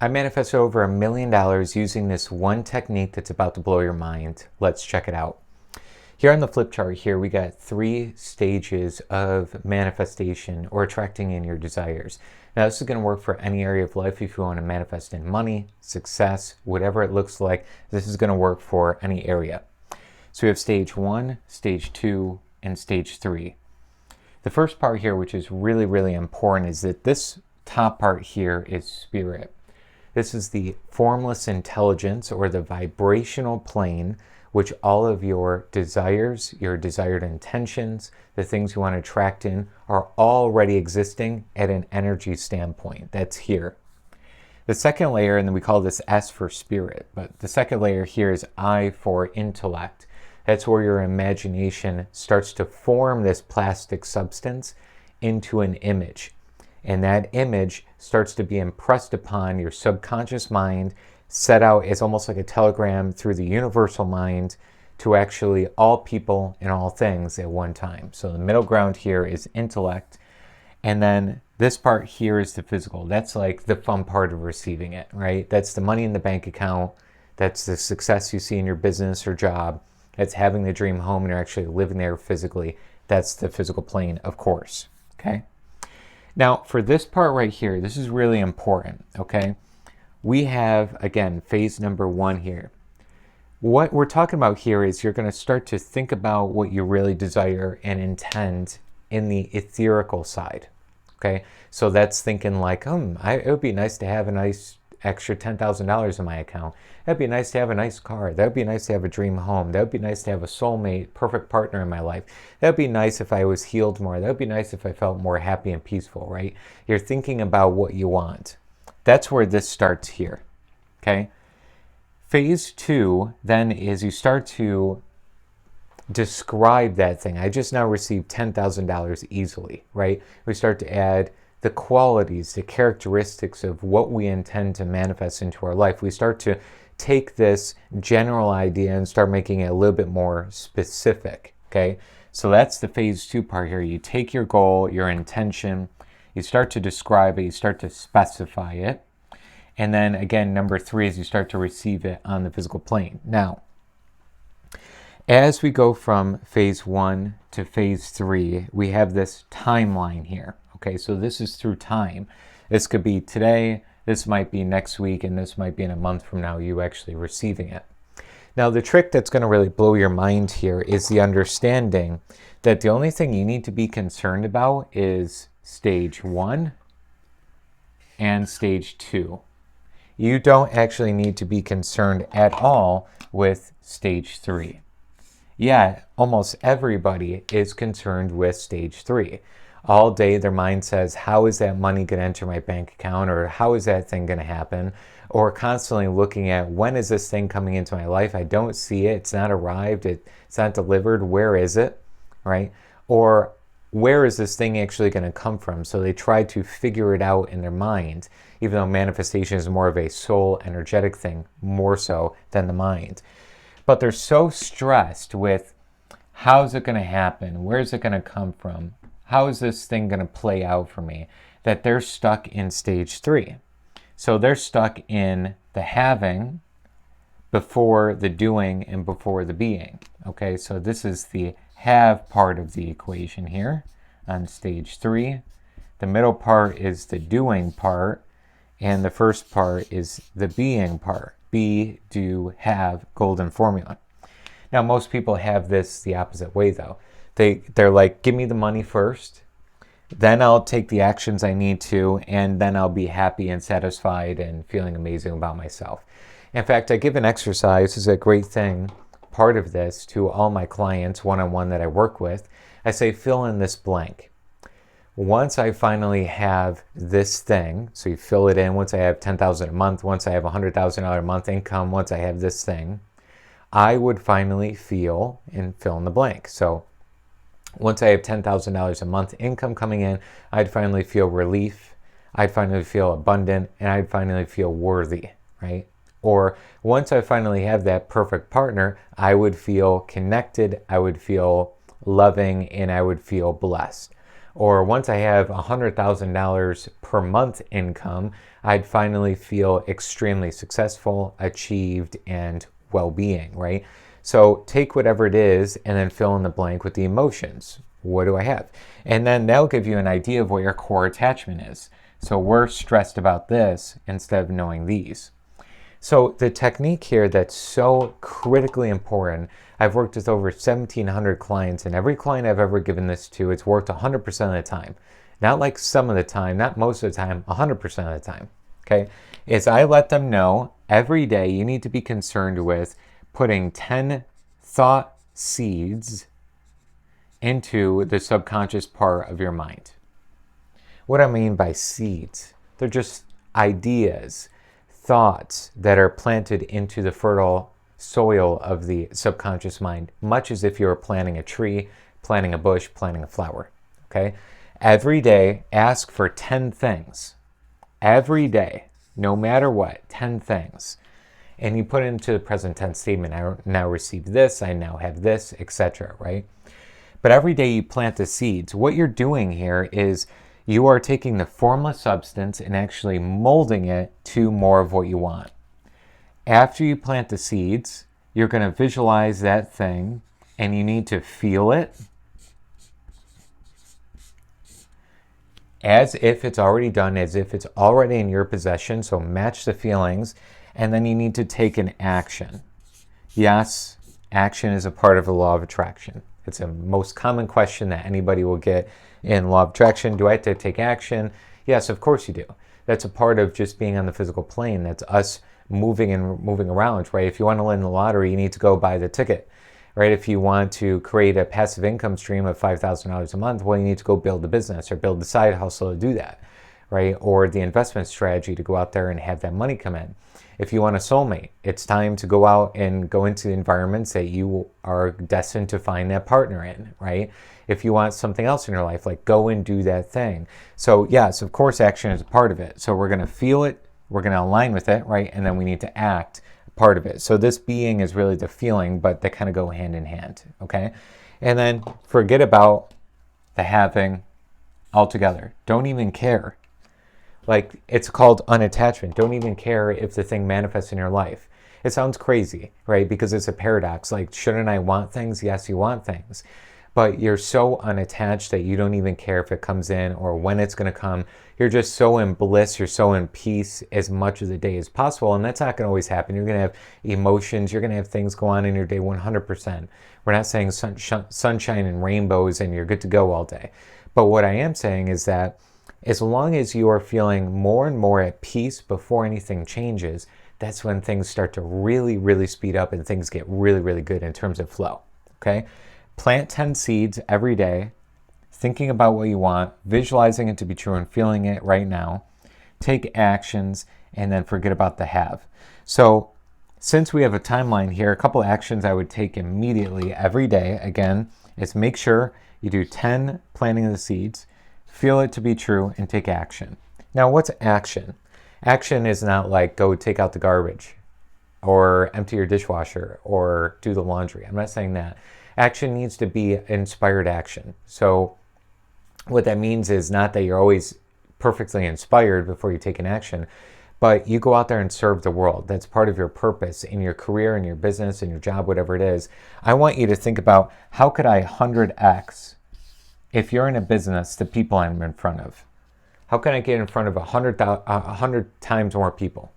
I manifested over $1 million using this one technique that's about to blow your mind. Let's check it out. Here on the flip chart here, we got 3 stages of manifestation or attracting in your desires. Now, this is going to work for any area of life. If you want to manifest in money, success, whatever it looks like, this is going to work for any area. So we have stage 1, stage 2, and stage 3. The first part here, which is really, really important, is that this top part here is spirit. This is the formless intelligence or the vibrational plane, which all of your desires, your desired intentions, the things you want to attract in are already existing at an energy standpoint. That's here. The second layer, and then we call this S for spirit, but the second layer here is I for intellect. That's where your imagination starts to form this plastic substance into an image. And that image starts to be impressed upon your subconscious mind, set out as almost like a telegram through the universal mind to actually all people and all things at one time. So the middle ground here is intellect. And then this part here is the physical. That's like the fun part of receiving it, right? That's the money in the bank account. That's the success you see in your business or job. That's having the dream home and you're actually living there physically. That's the physical plane, of course, okay? Now, for this part right here, this is really important, okay? We have, again, phase number 1 here. What we're talking about here is you're going to start to think about what you really desire and intend in the etherical side, okay? So that's thinking like, it would be nice to have a nice extra $10,000 in my account. That'd be nice to have a nice car. That'd be nice to have a dream home. That'd be nice to have a soulmate, perfect partner in my life. That'd be nice if I was healed more. That'd be nice if I felt more happy and peaceful, right? You're thinking about what you want. That's where this starts here, okay? Phase 2 then is you start to describe that thing. I just now received $10,000 easily, right? We start to add the qualities, the characteristics of what we intend to manifest into our life. We start to take this general idea and start making it a little bit more specific, okay? So that's the phase 2 part here. You take your goal, your intention, you start to describe it, you start to specify it. And then again, number 3 is you start to receive it on the physical plane. Now, as we go from phase 1 to phase 3, we have this timeline here. Okay, so this is through time. This could be today, this might be next week, and this might be in a month from now, you actually receiving it. Now, the trick that's going to really blow your mind here is the understanding that the only thing you need to be concerned about is stage 1 and stage 2. You don't actually need to be concerned at all with stage 3. Yeah, almost everybody is concerned with stage 3. All day their mind says, how is that money going to enter my bank account? Or how is that thing going to happen? Or constantly looking at, when is this thing coming into my life? I don't see it. It's not arrived. It's not delivered. Where is it? Right? Or where is this thing actually going to come from? So they try to figure it out in their mind, even though manifestation is more of a soul energetic thing, more so than the mind. But they're so stressed with, how's it going to happen? Where's it going to come from? How is this thing going to play out for me? That they're stuck in stage 3. So they're stuck in the having before the doing and before the being. Okay, so this is the have part of the equation here on stage 3. The middle part is the doing part, and the first part is the being part. Be, do, have, golden formula. Now, most people have this the opposite way, though. They're like, give me the money first, then I'll take the actions I need to, and then I'll be happy and satisfied and feeling amazing about myself. In fact, I give an exercise, this is a great thing, part of this, to all my clients one-on-one that I work with. I say, fill in this blank. Once I finally have this thing, so you fill it in, once I have $10,000 a month, once I have $100,000 a month income, once I have this thing, I would finally feel, and fill in the blank. So once I have $10,000 a month income coming in, I'd finally feel relief, I'd finally feel abundant, and I'd finally feel worthy, right? Or once I finally have that perfect partner, I would feel connected, I would feel loving, and I would feel blessed. Or once I have $100,000 per month income, I'd finally feel extremely successful, achieved, and well-being, right? So take whatever it is and then fill in the blank with the emotions. What do I have? And then that'll give you an idea of what your core attachment is. So we're stressed about this instead of knowing these. So the technique here that's so critically important, I've worked with over 1,700 clients, and every client I've ever given this to, it's worked 100% of the time. Not like some of the time, not most of the time, 100% of the time, okay? Is I let them know every day you need to be concerned with putting 10 thought seeds into the subconscious part of your mind. What I mean by seeds, they're just ideas, thoughts that are planted into the fertile soil of the subconscious mind, much as if you were planting a tree, planting a bush, planting a flower, okay? Every day, ask for 10 things. Every day, no matter what, 10 things. And you put it into the present tense statement. I now receive this, I now have this, etc., right? But every day you plant the seeds. What you're doing here is you are taking the formless substance and actually molding it to more of what you want. After you plant the seeds, you're going to visualize that thing, and you need to feel it as if it's already done, as if it's already in your possession. So match the feelings, and then you need to take an action. Yes, action is a part of the law of attraction. It's a most common question that anybody will get in law of attraction. Do I have to take action? Yes, of course you do. That's a part of just being on the physical plane. That's us moving around, right? If you want to win the lottery, you need to go buy the ticket, right? If you want to create a passive income stream of $5,000 a month, well, you need to go build a business or build the side hustle to do that, right? Or the investment strategy to go out there and have that money come in. If you want a soulmate, it's time to go out and go into the environments that you are destined to find that partner in, right? If you want something else in your life, like go and do that thing. So yes, of course, action is a part of it. So we're going to feel it, we're going to align with it, right? And then we need to act part of it. So this being is really the feeling, but they kind of go hand in hand, okay? And then forget about the having altogether. Don't even care. Like, it's called unattachment. Don't even care if the thing manifests in your life. It sounds crazy, right? Because it's a paradox. Like, shouldn't I want things? Yes, you want things. But you're so unattached that you don't even care if it comes in or when it's going to come. You're just so in bliss. You're so in peace as much of the day as possible. And that's not going to always happen. You're going to have emotions. You're going to have things go on in your day 100%. We're not saying sunshine and rainbows and you're good to go all day. But what I am saying is that as long as you are feeling more and more at peace before anything changes, that's when things start to really, really speed up and things get really, really good in terms of flow, okay? Plant 10 seeds every day, thinking about what you want, visualizing it to be true and feeling it right now. Take actions and then forget about the have. So since we have a timeline here, a couple of actions I would take immediately every day, again, is make sure you do 10 planting of the seeds, feel it to be true, and take action. Now, what's action? Action is not like go take out the garbage or empty your dishwasher or do the laundry. I'm not saying that. Action needs to be inspired action. So what that means is not that you're always perfectly inspired before you take an action, but you go out there and serve the world. That's part of your purpose in your career, in your business, in your job, whatever it is. I want you to think about, how could I 100x if you're in a business, the people I'm in front of? How can I get in front of 100 times more people?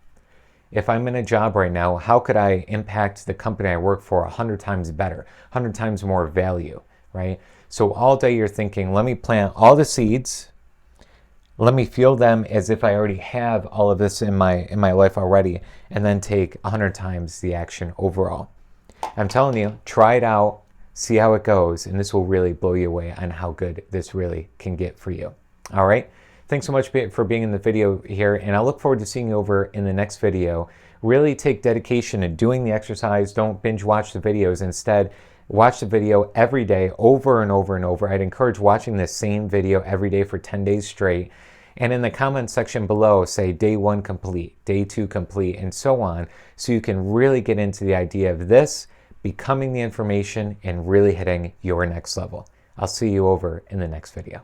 If I'm in a job right now, how could I impact the company I work for 100 times better, 100 times more value, right? So all day you're thinking, let me plant all the seeds. Let me feel them as if I already have all of this in my life already, and then take 100 times the action overall. I'm telling you, try it out, see how it goes, and this will really blow you away on how good this really can get for you. All right? Thanks so much for being in the video here, and I look forward to seeing you over in the next video. Really take dedication to doing the exercise. Don't binge watch the videos. Instead, watch the video every day, over and over and over. I'd encourage watching the same video every day for 10 days straight. And in the comment section below, say day 1 complete, day 2 complete, and so on, so you can really get into the idea of this, becoming the information, and really hitting your next level. I'll see you over in the next video.